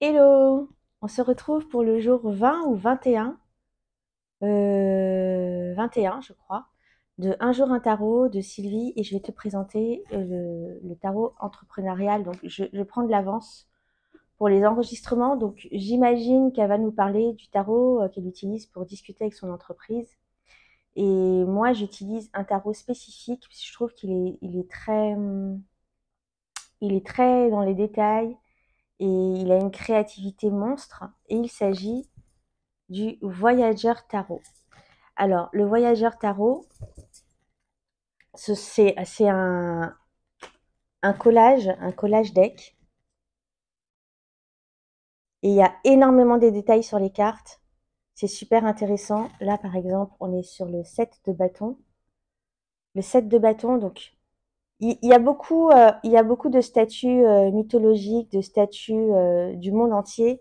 Hello! On se retrouve pour le jour 20 ou 21, 21 je crois, de Un jour un tarot de Sylvie et je vais te présenter le tarot entrepreneurial. Donc je prends de l'avance pour les enregistrements. Donc j'imagine qu'elle va nous parler du tarot qu'elle utilise pour discuter avec son entreprise. Et moi j'utilise un tarot spécifique puisque je trouve il est très dans les détails et il a une créativité monstre. Et il s'agit du Voyageur Tarot. Alors, le Voyageur Tarot, c'est un collage deck. Et il y a énormément de détails sur les cartes. C'est super intéressant. Là, par exemple, on est sur le 7 de bâton. Le 7 de bâton, donc, il y a beaucoup de statues mythologiques, de statues du monde entier.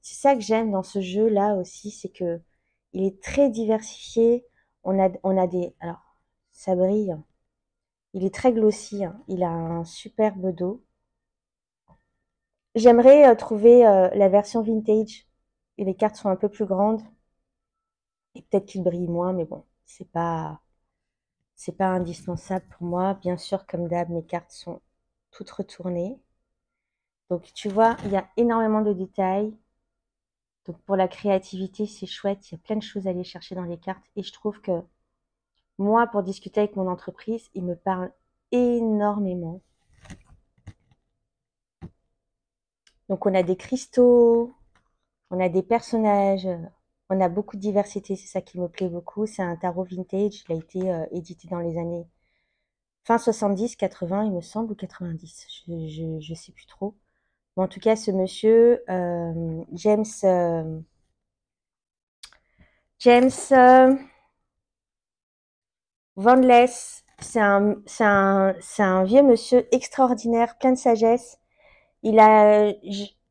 C'est ça que j'aime dans ce jeu-là aussi, c'est que il est très diversifié. On a des, alors, ça brille. Il est très glossy, hein. Il a un superbe dos. J'aimerais trouver la version vintage. Et les cartes sont un peu plus grandes. Et peut-être qu'il brille moins, mais bon, c'est pas indispensable pour moi. Bien sûr, comme d'hab, mes cartes sont toutes retournées. Donc, tu vois, il y a énormément de détails. Donc, pour la créativité, c'est chouette. Il y a plein de choses à aller chercher dans les cartes. Et je trouve que moi, pour discuter avec mon entreprise, il me parle énormément. Donc, on a des cristaux, on a des personnages, on a beaucoup de diversité, c'est ça qui me plaît beaucoup. C'est un tarot vintage, il a été édité dans les années fin 70, 80, il me semble, ou 90, je sais plus trop. Mais en tout cas, ce monsieur, James Van Less, c'est un vieux monsieur extraordinaire, plein de sagesse. Il a,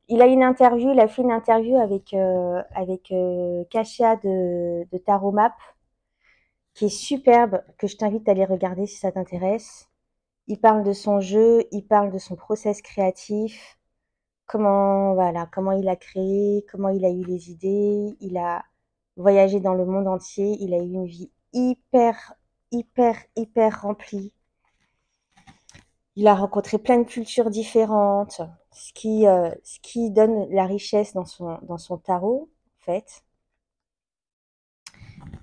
il a une interview, il a fait une interview avec Kasia de Tarot Map, qui est superbe, que je t'invite à aller regarder si ça t'intéresse. Il parle de son jeu, il parle de son process créatif, voilà, comment il a créé, comment il a eu les idées, il a voyagé dans le monde entier, il a eu une vie hyper remplie. Il a rencontré plein de cultures différentes, ce qui donne la richesse dans son tarot, en fait.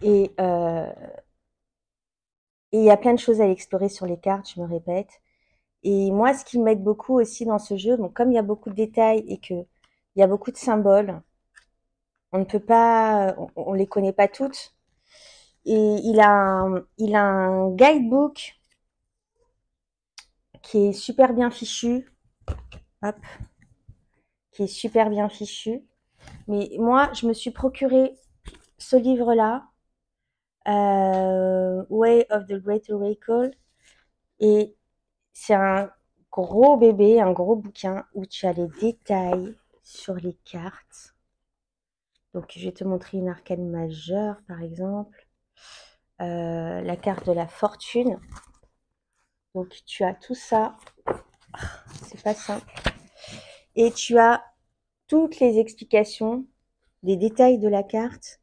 Et il y a plein de choses à explorer sur les cartes, je me répète. Et moi, ce qui m'aide beaucoup aussi dans ce jeu, bon, comme il y a beaucoup de détails et que il y a beaucoup de symboles, on ne peut pas, on les connaît pas toutes. Et il a un guidebook qui est super bien fichu, hop, qui est super bien fichu. Mais moi, je me suis procuré ce livre-là, Way of the Great Oracle, et c'est un gros bébé, un gros bouquin où tu as les détails sur les cartes. Donc, je vais te montrer une arcane majeure, par exemple. La carte de la fortune. Donc, tu as tout ça. C'est pas simple. Et tu as toutes les explications des détails de la carte.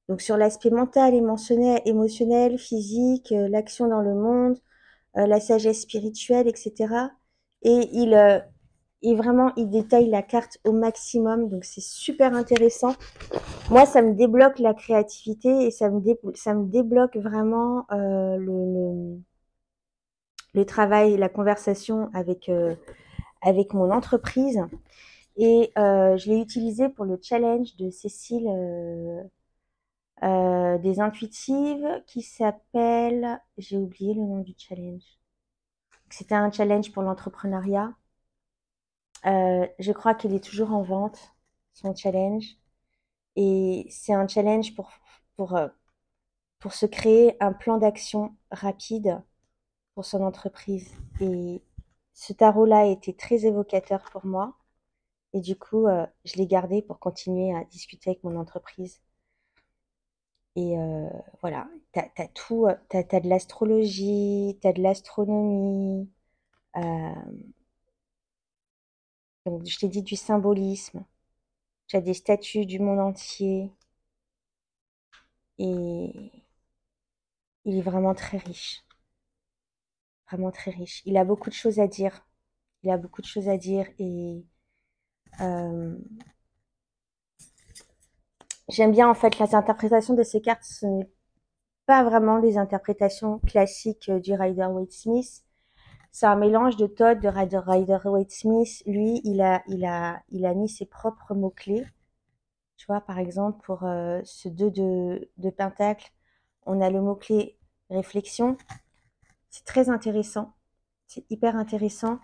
Donc, sur l'aspect mental, émotionnel, physique, l'action dans le monde, la sagesse spirituelle, etc. Et il détaille la carte au maximum. Donc, c'est super intéressant. Moi, ça me débloque la créativité et ça me débloque vraiment le travail, la conversation avec mon entreprise. Et je l'ai utilisé pour le challenge de Cécile des intuitives qui s'appelle, j'ai oublié le nom du challenge. C'était un challenge pour l'entrepreneuriat. Je crois qu'il est toujours en vente, son challenge. Et c'est un challenge pour, euh, pour se créer un plan d'action rapide pour son entreprise. Et ce tarot-là était très évocateur pour moi. Et du coup, je l'ai gardé pour continuer à discuter avec mon entreprise. Et voilà, t'as tout, t'as de l'astrologie, t'as de l'astronomie, donc je t'ai dit du symbolisme. Tu as des statues du monde entier. Et il est vraiment très riche. Vraiment très riche. Il a beaucoup de choses à dire. Il a beaucoup de choses à dire et euh, j'aime bien en fait les interprétations de ces cartes. Ce n'est pas vraiment des interprétations classiques du Rider-Waite-Smith. C'est un mélange de Todd, de Rider-Waite-Smith. Lui, il a mis ses propres mots-clés. Tu vois, par exemple, pour ce 2 de Pentacle, on a le mot-clé réflexion. C'est très intéressant. C'est hyper intéressant.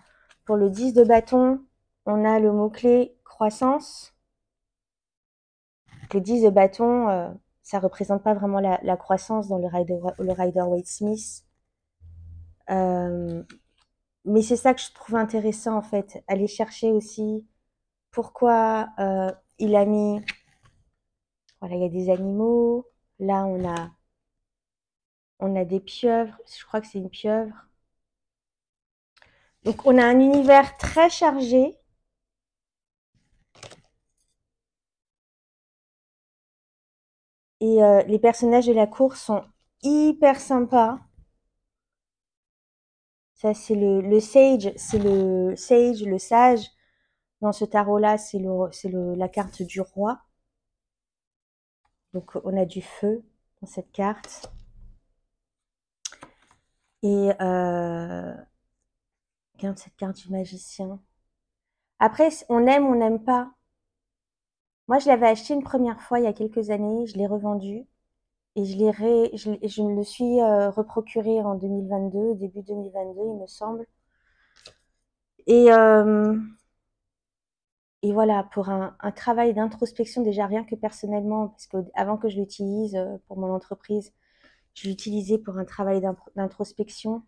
Pour le 10 de bâton, on a le mot-clé croissance. Le 10 de bâton, ça représente pas vraiment la croissance dans le Rider-Waite-Smith. Mais c'est ça que je trouve intéressant en fait. Aller chercher aussi pourquoi il a mis. Voilà, il y a des animaux. Là, on a des pieuvres. Je crois que c'est une pieuvre. Donc, on a un univers très chargé. Et les personnages de la cour sont hyper sympas. Ça, c'est le sage. C'est le sage, le sage. Dans ce tarot-là, c'est la carte du roi. Donc, on a du feu dans cette carte. Et regarde cette carte du magicien. Après, on aime, on n'aime pas. Moi, je l'avais acheté une première fois il y a quelques années, je l'ai revendu et je me le suis reprocuré en 2022, début 2022, il me semble. Et, euh, et voilà, pour un travail d'introspection, déjà rien que personnellement, parce que avant que je l'utilise pour mon entreprise, je l'utilisais pour un travail d'introspection.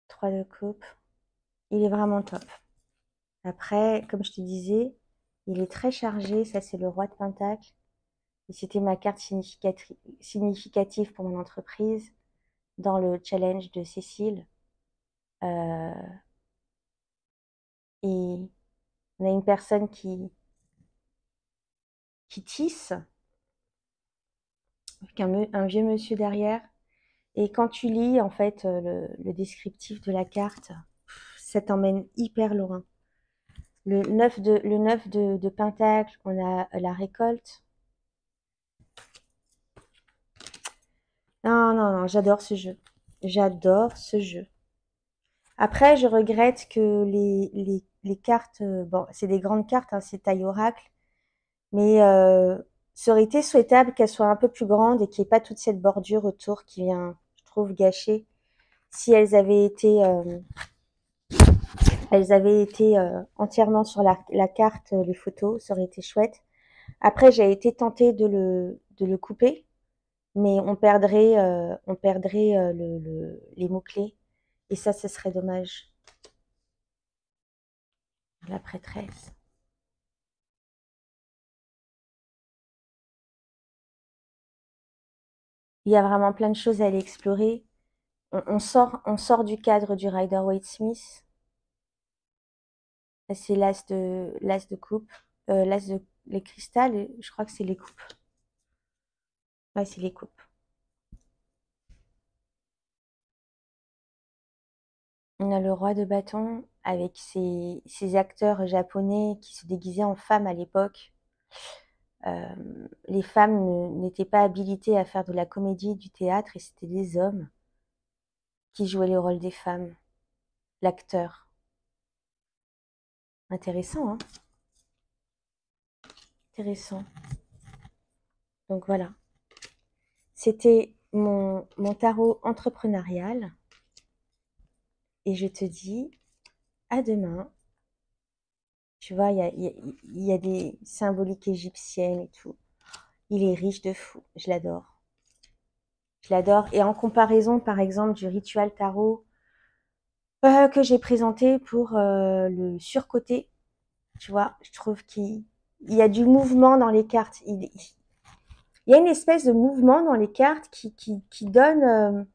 3 de coupe, il est vraiment top. Après, comme je te disais, il est très chargé, ça c'est le roi de Pentacle. Et c'était ma carte significative pour mon entreprise dans le challenge de Cécile. Euh, et on a une personne qui tisse, avec un vieux monsieur derrière. Et quand tu lis en fait le descriptif de la carte, ça t'emmène hyper loin. Le 9 de Pentacle, on a la récolte. Non, non, non, j'adore ce jeu. J'adore ce jeu. Après, je regrette que les cartes, bon, c'est des grandes cartes, hein, c'est taille oracle, mais ça aurait été souhaitable qu'elles soient un peu plus grandes et qu'il n'y ait pas toute cette bordure autour qui vient, je trouve, gâcher. Si elles avaient été entièrement sur la carte, les photos, ça aurait été chouette. Après, j'ai été tentée de le couper, mais on perdrait les mots-clés. Et ça, ce serait dommage. La prêtresse. Il y a vraiment plein de choses à aller explorer. On sort du cadre du Rider-Waite-Smith. C'est l'as de coupe. L'as de les cristal, je crois que c'est les coupes. Ouais, c'est les coupes. On a le roi de bâton avec ses acteurs japonais qui se déguisaient en femmes à l'époque. Les femmes n'étaient pas habilitées à faire de la comédie, du théâtre, et c'était des hommes qui jouaient le rôle des femmes, l'acteur. Intéressant, hein? Intéressant. Donc voilà. C'était mon tarot entrepreneurial. Et je te dis à demain. Tu vois, il y a des symboliques égyptiennes et tout. Il est riche de fou. Je l'adore. Je l'adore. Et en comparaison, par exemple, du rituel tarot que j'ai présenté pour le surcoté, tu vois, je trouve qu'il y a du mouvement dans les cartes. Il y a une espèce de mouvement dans les cartes qui donne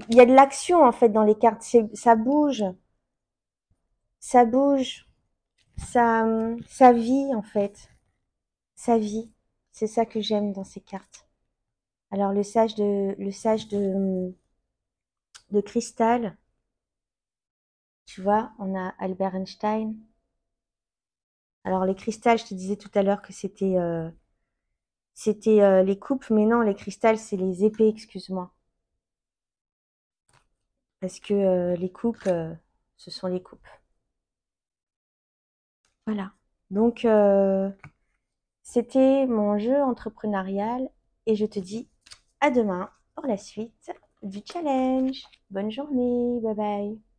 il y a de l'action en fait dans les cartes. Ça bouge, ça bouge, ça vit en fait, ça vit. C'est ça que j'aime dans ces cartes. Alors le sage de cristal, tu vois, on a Albert Einstein. Alors les cristals, je te disais tout à l'heure que c'était les coupes, mais non, les cristals, c'est les épées, excuse-moi. Parce que les coupes, ce sont les coupes. Voilà. Donc, c'était mon jeu entrepreneurial et je te dis à demain pour la suite du challenge. Bonne journée, bye bye.